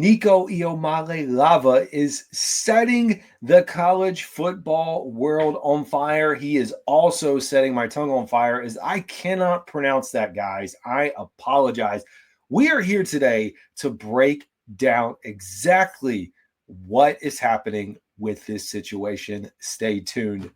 Nico Iamaleava is setting the college football world on fire. He is also setting my tongue on fire as I cannot pronounce that, guys. I apologize. We are here today to break down exactly what is happening with this situation. Stay tuned.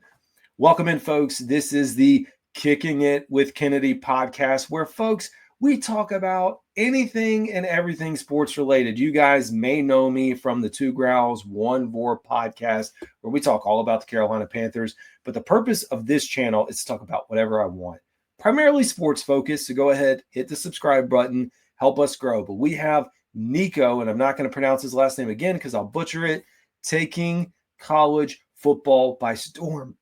Welcome in, folks. This is the Kicking It with Kennedy podcast, where, folks, we talk about anything and everything sports related. You guys may know me from the Two Growls, One Vor podcast, where we talk all about the Carolina Panthers. But the purpose of this channel is to talk about whatever I want, primarily sports focused. So go ahead, hit the subscribe button, help us grow. But we have Nico, and I'm not going to pronounce his last name again because I'll butcher it, taking college football by storm.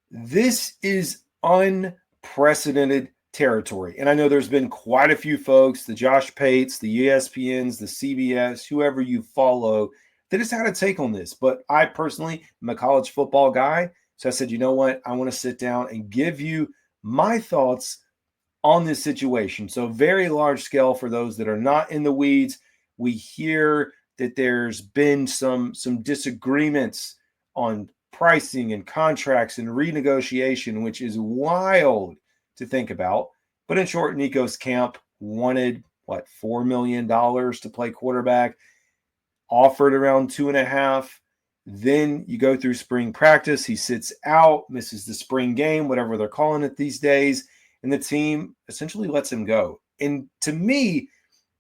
This is unprecedented territory. And I know there's been quite a few folks, the Josh Pates, the ESPNs, the CBS, whoever you follow, that has had a take on this. But I personally am a college football guy. So I said, you know what? I want to sit down and give you my thoughts on this situation. So very large scale for those that are not in the weeds. We hear that there's been some disagreements on pricing and contracts and renegotiation, which is wild to think about. But in short, Nico's camp wanted, $4 million to play quarterback, offered around 2.5. Then you go through spring practice. He sits out, misses the spring game, whatever they're calling it these days. And the team essentially lets him go. And to me,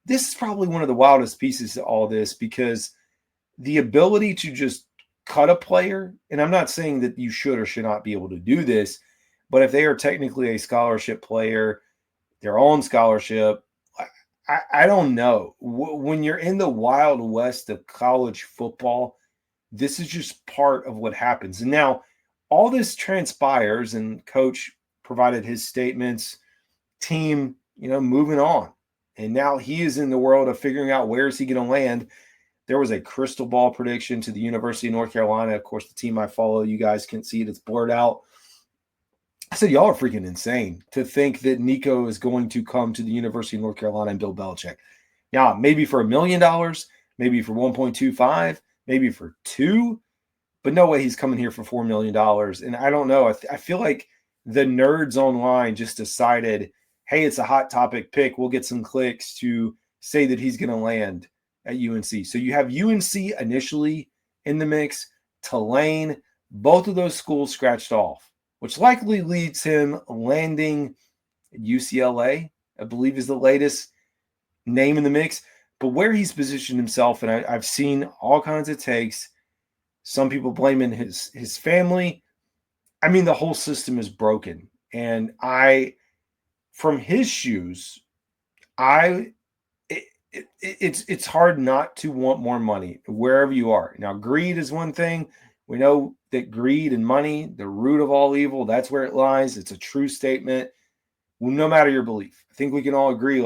this is probably one of the wildest pieces to all this, because the ability to just cut a player, and I'm not saying that you should or should not be able to do this, but if they are technically a scholarship player, they're on scholarship, I don't know. When you're in the wild west of college football, this is just part of what happens. And now all this transpires, and coach provided his statements, team, moving on. And now he is in the world of figuring out where is he going to land. There was a crystal ball prediction to the University of North Carolina. Of course, the team I follow, you guys can see it. It's blurred out. I said, y'all are freaking insane to think that Nico is going to come to the University of North Carolina and Bill Belichick. Now, maybe for $1 million, maybe for 1.25, maybe for 2, but no way he's coming here for $4 million. And I don't know. I feel like the nerds online just decided, hey, it's a hot topic pick. We'll get some clicks to say that he's going to land at UNC. So you have UNC initially in the mix, Tulane, both of those schools scratched off, which likely leads him landing at UCLA, I believe is the latest name in the mix. But where he's positioned himself, and I've seen all kinds of takes, some people blaming his family. I mean, the whole system is broken. And from his shoes, it's hard not to want more money wherever you are. Now, greed is one thing. We know that greed and money, the root of all evil, that's where it lies. It's a true statement. Well, no matter your belief, I think we can all agree,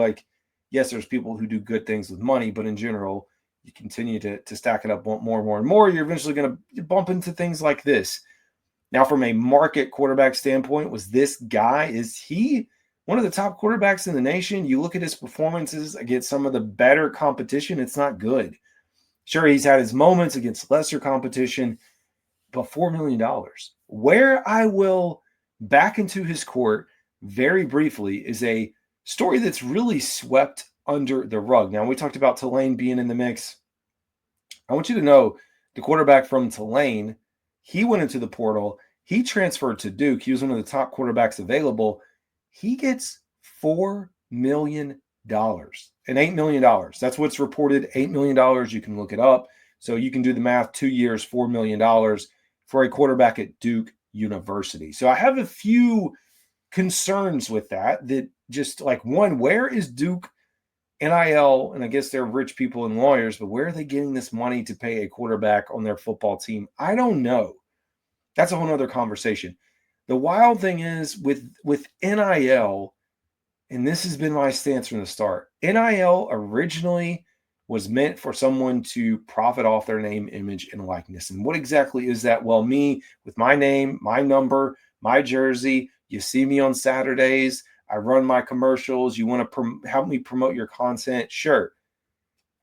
yes, there's people who do good things with money, but in general, you continue to stack it up, want more and more and more. You're eventually going to bump into things like this. Now, from a market quarterback standpoint, is he one of the top quarterbacks in the nation? You look at his performances against some of the better competition, it's not good. Sure, he's had his moments against lesser competition, but $4 million. Where I will back into his court very briefly is a story that's really swept under the rug. Now, we talked about Tulane being in the mix. I want you to know the quarterback from Tulane, he went into the portal. He transferred to Duke. He was one of the top quarterbacks available. He gets $4 million and $8 million. That's what's reported, $8 million. You can look it up. So you can do the math, 2 years, $4 million for a quarterback at Duke University. So I have a few concerns with that just one, where is Duke NIL? And I guess they're rich people and lawyers, but where are they getting this money to pay a quarterback on their football team? I don't know. That's a whole other conversation. The wild thing is with NIL, and this has been my stance from the start, NIL originally was meant for someone to profit off their name, image, and likeness. And what exactly is that? Well, me with my name, my number, my jersey, you see me on Saturdays, I run my commercials. You want to help me promote your content? Sure.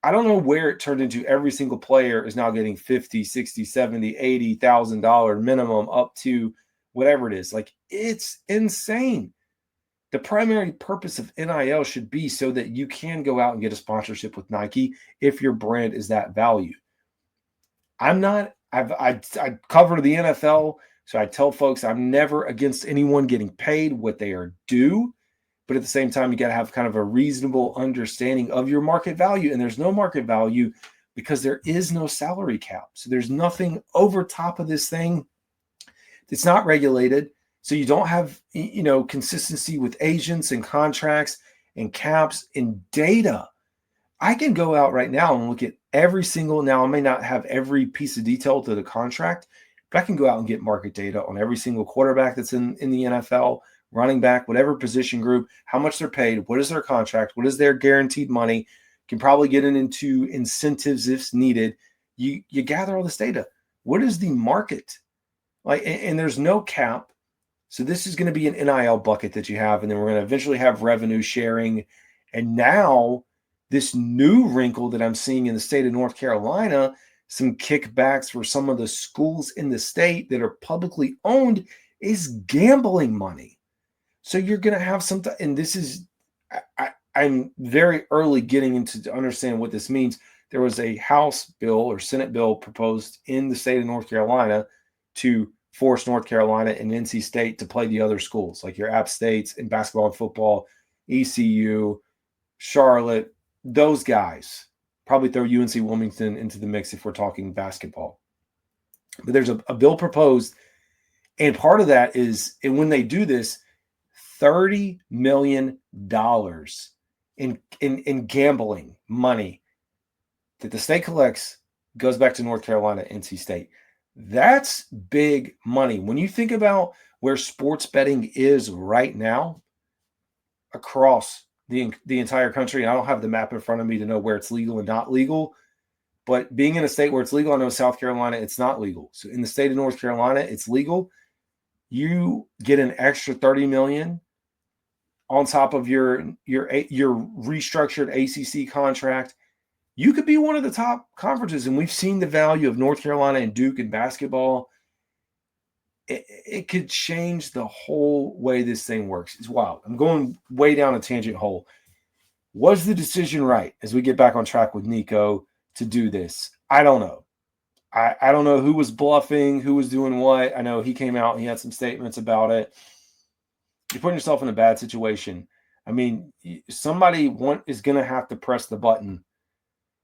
I don't know where it turned into every single player is now getting 50, 60, 70, $80,000 minimum up to whatever it is. Like, it's insane. The primary purpose of NIL should be so that you can go out and get a sponsorship with Nike if your brand is that value. I cover the NFL, so I tell folks I'm never against anyone getting paid what they are due. But at the same time, you got to have kind of a reasonable understanding of your market value. And there's no market value because there is no salary cap. So there's nothing over top of this thing. It's not regulated. So you don't have, consistency with agents and contracts and caps and data. I can go out right now and look at every single, now I may not have every piece of detail to the contract, but I can go out and get market data on every single quarterback that's in the NFL, running back, whatever position group, how much they're paid, what is their contract, what is their guaranteed money. Can probably get into incentives if needed. You gather all this data. What is the market? Like, and there's no cap. So this is going to be an NIL bucket that you have, and then we're going to eventually have revenue sharing. And now this new wrinkle that I'm seeing in the state of North Carolina, some kickbacks for some of the schools in the state that are publicly owned, is gambling money. So you're going to have some, and this is, I'm very early getting into to understand what this means. There was a House bill or Senate bill proposed in the state of North Carolina to force North Carolina and NC State to play the other schools, like your App States in basketball and football, ECU, Charlotte, those guys. Probably throw UNC Wilmington into the mix if we're talking basketball. But there's a bill proposed, and part of that is, and when they do this, $30 million in gambling money that the state collects goes back to North Carolina, NC State. That's big money. When you think about where sports betting is right now across the entire country, and I don't have the map in front of me to know where it's legal and not legal, but being in a state where it's legal, I know South Carolina, it's not legal. So in the state of North Carolina, it's legal. You get an extra $30 million on top of your restructured ACC contract. You could be one of the top conferences, and we've seen the value of North Carolina and Duke in basketball. It could change the whole way this thing works. It's wild. I'm going way down a tangent hole. Was the decision right as we get back on track with Nico to do this? I don't know. I don't know who was bluffing, who was doing what. I know he came out and he had some statements about it. You're putting yourself in a bad situation. I mean, somebody is going to have to press the button.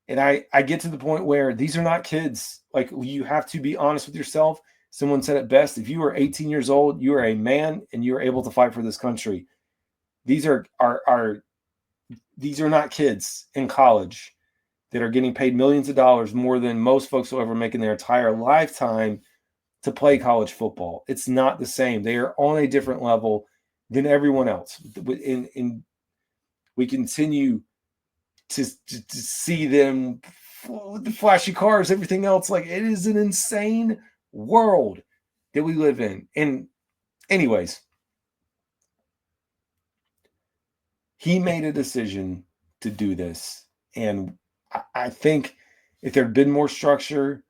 And I get to the point where these are not kids. Like, you have to be honest with yourself. Someone said it best. If you are 18 years old, you are a man and you are able to fight for this country. These are not kids in college that are getting paid millions of dollars, more than most folks will ever make in their entire lifetime, to play college football. It's not the same. They are on a different level than everyone else. And we continue to see them with the flashy cars, everything else. Like, it is an insane world that we live in. And anyways, he made a decision to do this. And I think if there had been more structure,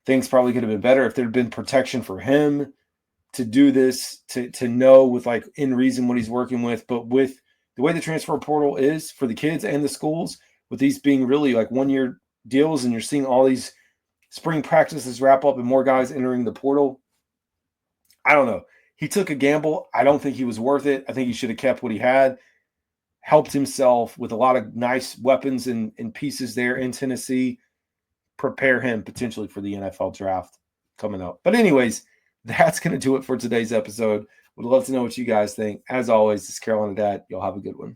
things probably could have been better. If there had been protection for him to do this, to know with, like, in reason what he's working with. But with the way the transfer portal is for the kids and the schools, with these being really like 1-year deals, and you're seeing all these spring practices wrap up and more guys entering the portal, I don't know. He took a gamble. I don't think he was worth it. I think he should have kept what he had, helped himself with a lot of nice weapons and pieces there in Tennessee, prepare him potentially for the NFL draft coming up. But anyways, that's going to do it for today's episode. Would love to know what you guys think. As always, this is Carolina Dad. Y'all have a good one.